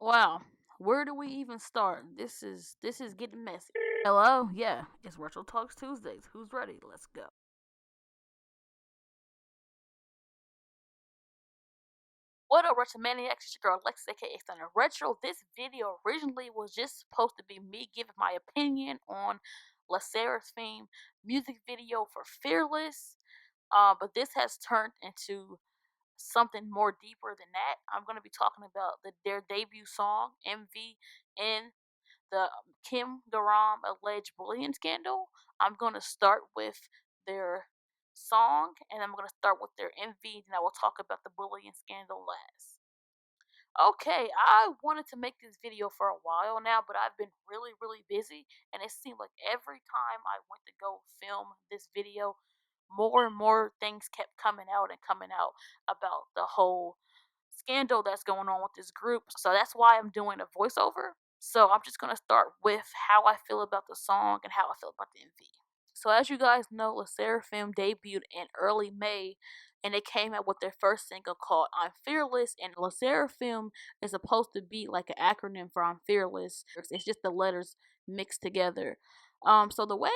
Wow, where do we even start? This is getting messy. Hello, yeah, it's Retro Talks Tuesdays. Who's ready? Let's go. What up, RETROMANIACS? It's your girl Lex, aka Thunder Retro. This video originally was just supposed to be me giving my opinion on Sserafim music video for Fearless. But this has turned into something more deeper than that. I'm gonna be talking about their debut song, MV, in the Kim Garam alleged bullying scandal. I'm going to start with their song, and I'm going to start with their MV, and I will talk about the bullying scandal last. Okay, I wanted to make this video for a while now, but I've been really busy, and it seemed like every time I went to go film this video, more and more things kept coming out and coming out about the whole scandal that's going on with this group. So that's why I'm doing a voiceover. So I'm just gonna start with how I feel about the song and how I feel about the MV. So as you guys know, the Seraphim debuted in early May, and they came out with their first single called "I'm Fearless." And La Seraphim is supposed to be like an acronym for "I'm Fearless." It's just the letters mixed together. So the way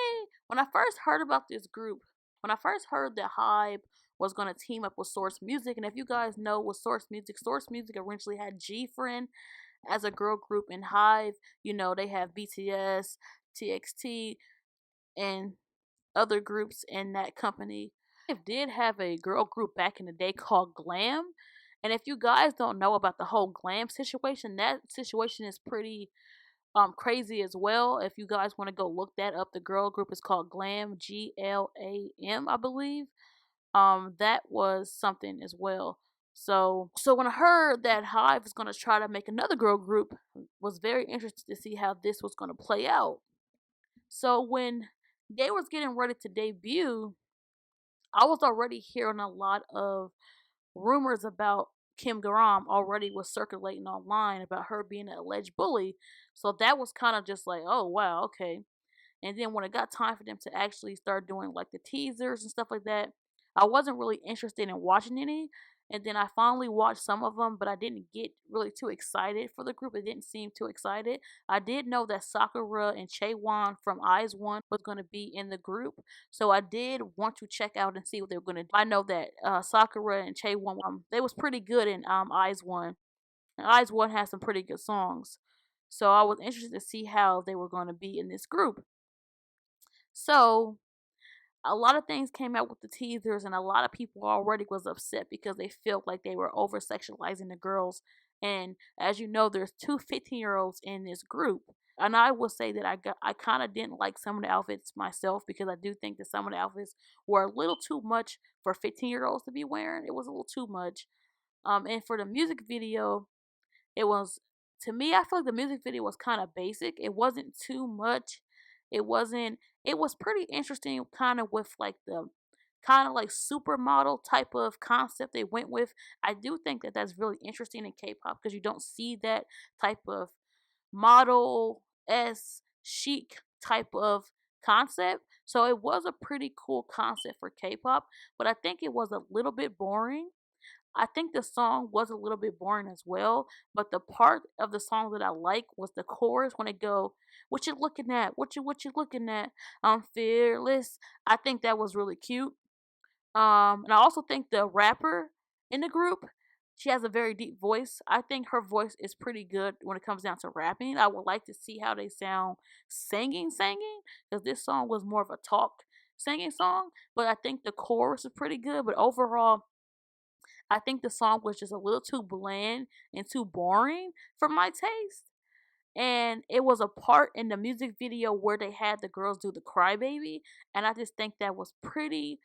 when I first heard about this group, when I first heard that Hybe was gonna team up with Source Music, and if you guys know with Source Music originally had G Friend as a girl group in Hive. You know, they have BTS, TXT, and other groups in that company. It did have a girl group back in the day called Glam. And if you guys don't know about the whole Glam situation, that situation is pretty crazy as well. If you guys want to go look that up, the girl group is called Glam, GLAM, I believe. That was something as well. So when I heard that Hive was gonna try to make another girl group, was very interested to see how this was gonna play out. So when they was getting ready to debut, I was already hearing a lot of rumors about Kim Garam already was circulating online about her being an alleged bully. So that was kind of just like, oh wow, okay. And then when it got time for them to actually start doing like the teasers and stuff like that, I wasn't really interested in watching any. And then I finally watched some of them, but I didn't get really too excited for the group. It didn't seem too excited. I did know that Sakura and Chaewon from Eyes One was going to be in the group, so I did want to check out and see what they were going to do. I know that Sakura and Chaewon, they was pretty good in Eyes One. And Eyes One has some pretty good songs, so I was interested to see how they were going to be in this group. So a lot of things came out with the teasers, and a lot of people already was upset because they felt like they were over sexualizing the girls. And as you know, there's two 15-year-olds in this group. And I will say that I kind of didn't like some of the outfits myself, because I do think that some of the outfits were a little too much for 15-year-olds to be wearing. It was a little too much. And for the music video, it was, to me, I feel like the music video was kind of basic. It wasn't too much. It was pretty interesting, kind of with like the kind of like supermodel type of concept they went with. I do think that that's really interesting in K-pop, because you don't see that type of model s chic type of concept. So it was a pretty cool concept for K-pop, but I think it was a little bit boring. I think the song was a little bit boring as well, but the part of the song that I like was the chorus when it go, "What you looking at? What you looking at? I'm fearless." I think that was really cute. And I also think the rapper in the group, she has a very deep voice. I think her voice is pretty good when it comes down to rapping. I would like to see how they sound singing, because this song was more of a talk singing song. But I think the chorus is pretty good. But overall, I think the song was just a little too bland and too boring for my taste. And it was a part in the music video where they had the girls do the crybaby, and I just think that was pretty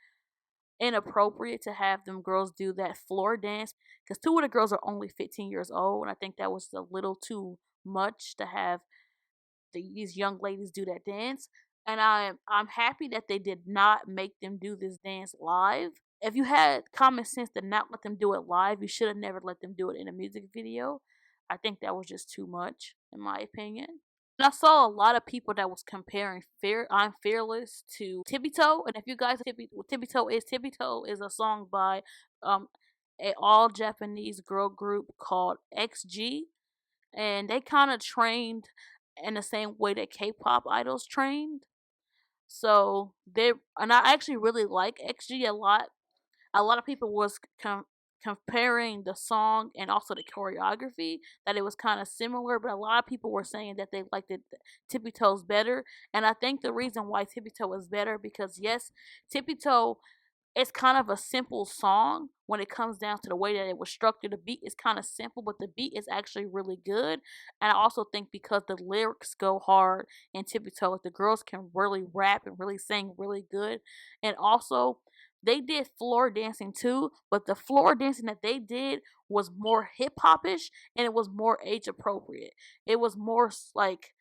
inappropriate to have them girls do that floor dance, because two of the girls are only 15 years old, and I think that was a little too much to have these young ladies do that dance. And I'm happy that they did not make them do this dance live. If you had common sense to not let them do it live, you should have never let them do it in a music video. I think that was just too much, in my opinion. And I saw a lot of people that was comparing "I'm Fearless" to Tippy Toe. And if you guys know what Tippy Toe is a song by um a all Japanese girl group called XG. and they kind of trained in the same way that K-pop idols trained. So they and I actually really like XG a lot. A lot of people was comparing the song and also the choreography, that it was kind of similar, but a lot of people were saying that they liked it Tippy Toes better. And I think the reason why Tippy Toe is better, because yes, Tippy Toe, it's kind of a simple song when it comes down to the way that it was structured. The beat is kind of simple, but the beat is actually really good. And I also think because the lyrics go hard in Tippy Toe, the girls can really rap and really sing really good. And also, they did floor dancing too, but the floor dancing that they did was more hip hopish and it was more age appropriate. It was more like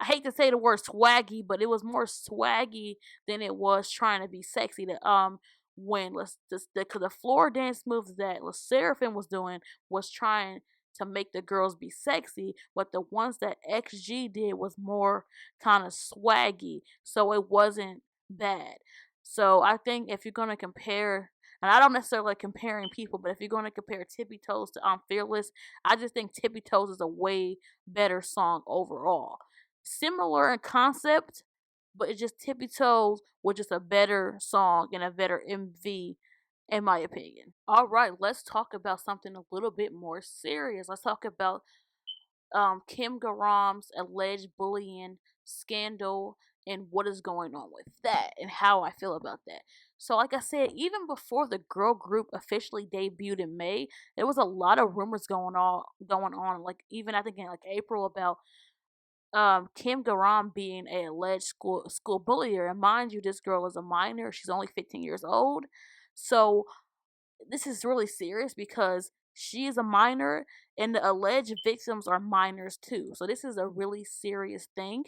I hate to say the word swaggy, but it was more swaggy than it was trying to be sexy. When because the floor dance moves that Seraphim was doing was trying to make the girls be sexy, but the ones that XG did was more kind of swaggy, so it wasn't bad. So I think if you're gonna compare, and I don't necessarily like comparing people, but if you're gonna compare Tippy Toes to Fearless, I just think Tippy Toes is a way better song overall. Similar in concept, but it's just Tippy Toes with just a better song and a better MV, in my opinion. All right, let's talk about something a little bit more serious. Let's talk about Kim Garam's alleged bullying scandal and what is going on with that and how I feel about that. So, like I said, even before the girl group officially debuted in May, there was a lot of rumors going on. Like even I think in like April about Kim Garam being a alleged school bullier. And mind you, this girl is a minor. She's only 15 years old. So this is really serious because she is a minor and the alleged victims are minors too. So this is a really serious thing.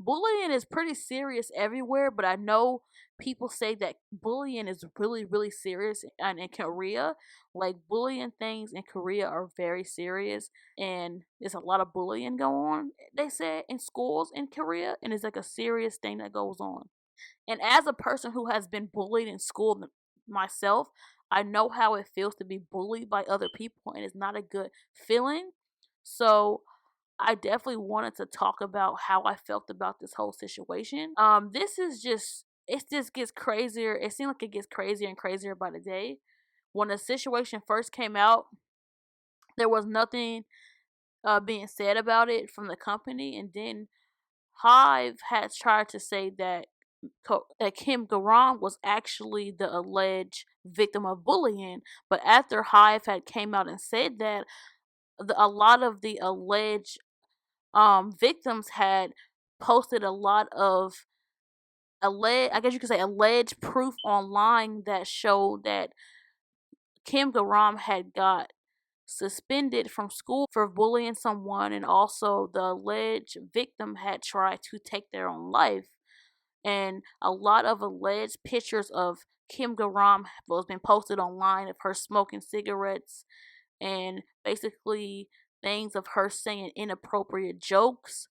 Bullying is pretty serious everywhere, but I know people say that bullying is really, really serious in Korea. Like bullying things in Korea are very serious, and there's a lot of bullying going on. They said in schools in Korea, and it's like a serious thing that goes on. And as a person who has been bullied in school myself, I know how it feels to be bullied by other people, and it's not a good feeling. So I definitely wanted to talk about how I felt about this whole situation. This is just it just gets crazier. It seems like it gets crazier and crazier by the day. When the situation first came out, there was nothing being said about it from the company, and then Hive had tried to say that Kim Garam was actually the alleged victim of bullying, but after Hive had came out and said that, a lot of the alleged victims had posted a lot of alleged, I guess you could say, alleged proof online that showed that Kim Garam had got suspended from school for bullying someone, and also the alleged victim had tried to take their own life. And a lot of alleged pictures of Kim Garam was been posted online of her smoking cigarettes, and basically things of her saying inappropriate jokes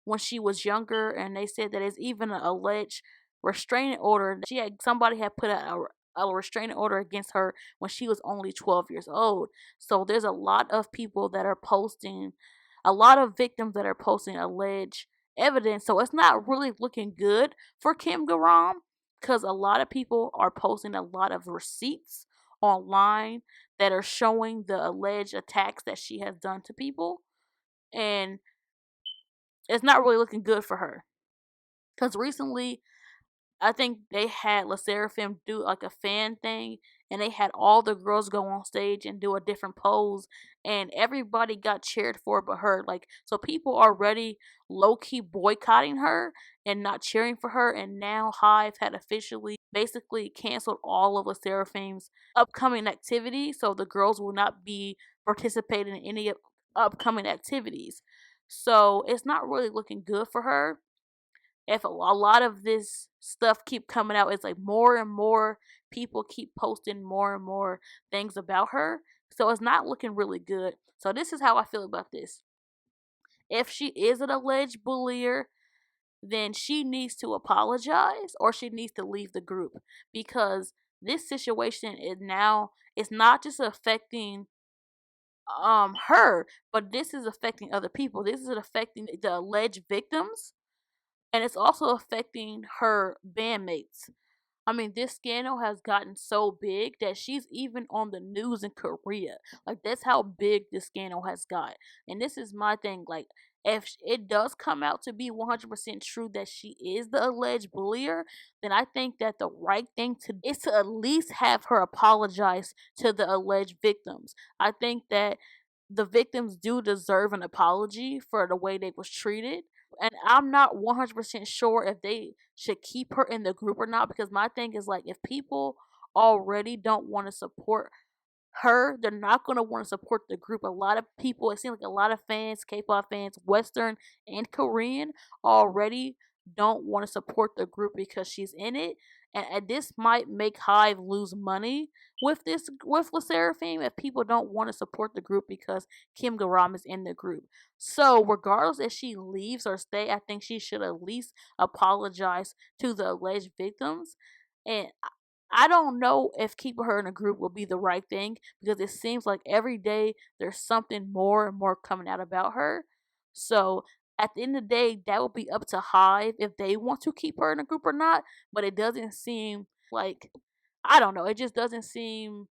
when she was younger. And they said that it's even an alleged restraining order. Somebody had put a restraining order against her when she was only 12 years old. So there's a lot of people that are posting, a lot of victims that are posting alleged evidence. So it's not really looking good for Kim Garam, because a lot of people are posting a lot of receipts online that are showing the alleged attacks that she has done to people. And it's not really looking good for her. Because recently, I think they had Sserafim do like a fan thing, and they had all the girls go on stage and do a different pose, and everybody got cheered for but her. Like, so people are already low key boycotting her and not cheering for her, and now Hive had officially basically canceled all of Seraphim's upcoming activities, so the girls will not be participating in any upcoming activities. So it's not really looking good for her. If a lot of this stuff keep coming out, it's like more and more people keep posting more and more things about her. So it's not looking really good. So this is how I feel about this. If she is an alleged bullier, then she needs to apologize or she needs to leave the group, because this situation is now, it's not just affecting her, but this is affecting other people. This is affecting the alleged victims, and it's also affecting her bandmates. I mean, this scandal has gotten so big that she's even on the news in Korea. Like, that's how big this scandal has got. And this is my thing. Like, if it does come out to be 100% true that she is the alleged bullier, then I think that the right thing to is to at least have her apologize to the alleged victims. I think that the victims do deserve an apology for the way they was treated, and I'm not 100% sure if they should keep her in the group or not, because my thing is like, if people already don't want to support her, they're not going to want to support the group. A lot of people, it seems like a lot of fans, K-pop fans, Western and Korean, already don't want to support the group because she's in it. And this might make Hive lose money with the Seraphim if people don't want to support the group because Kim Garam is in the group. So regardless if she leaves or stay, I think she should at least apologize to the alleged victims. And I don't know if keeping her in a group will be the right thing, because it seems like every day there's something more and more coming out about her. So at the end of the day, that will be up to Hive if they want to keep her in a group or not. But it doesn't seem like, I don't know, it just doesn't seem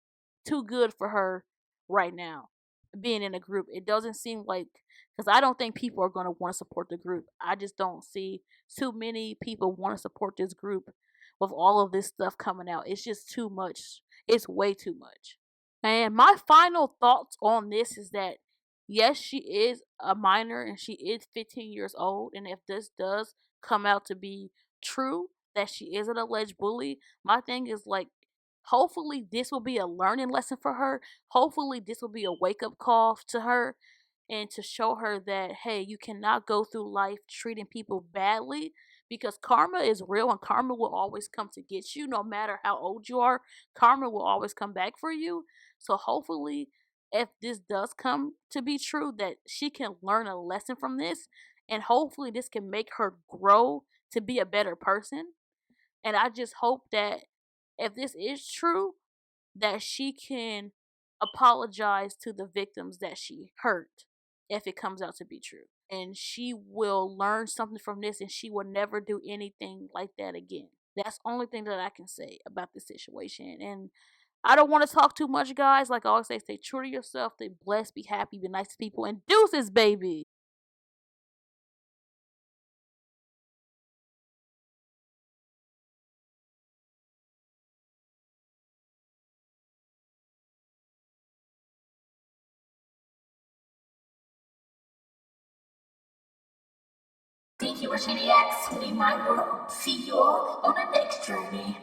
too good for her right now being in a group. It doesn't seem like, because I don't think people are going to want to support the group. I just don't see too many people want to support this group with all of this stuff coming out. It's just too much. It's way too much. And my final thoughts on this is that yes, she is a minor and she is 15 years old. And if this does come out to be true, that she is an alleged bully, my thing is like, hopefully this will be a learning lesson for her. Hopefully this will be a wake up call to her, and to show her that, hey, you cannot go through life treating people badly, because karma is real and karma will always come to get you. No matter how old you are, karma will always come back for you. So hopefully, if this does come to be true, that she can learn a lesson from this, and hopefully this can make her grow to be a better person. And I just hope that if this is true, that she can apologize to the victims that she hurt if it comes out to be true. And she will learn something from this, and she will never do anything like that again. That's the only thing that I can say about this situation. And I don't want to talk too much, guys. Like I always say, stay true to yourself, stay blessed, be happy, be nice to people, and deuces, baby. Thank you, RETROMANIACS, for my world. See you all on the next journey.